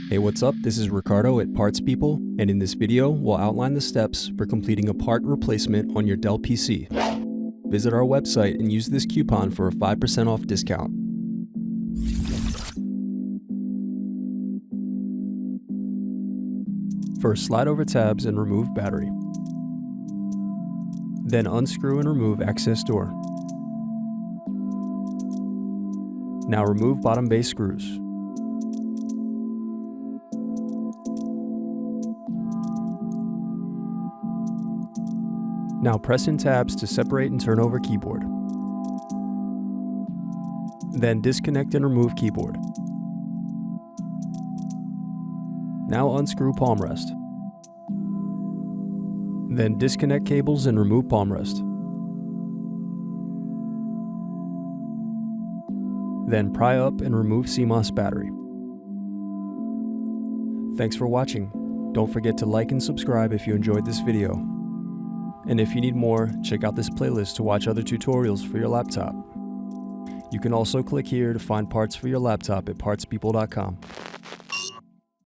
Hey, what's up? This is Ricardo at Parts People, and in this video, we'll outline the steps for completing a part replacement on your Dell PC. Visit our website and use this coupon for a 5% off discount. First, slide over tabs and remove battery. Then unscrew and remove access door. Now remove bottom base screws. Now press in tabs to separate and turn over keyboard. Then disconnect and remove keyboard. Now unscrew palm rest. Then disconnect cables and remove palm rest. Then pry up and remove CMOS battery. Thanks for watching. Don't forget to like and subscribe if you enjoyed this video. And if you need more, check out this playlist to watch other tutorials for your laptop. You can also click here to find parts for your laptop at partspeople.com.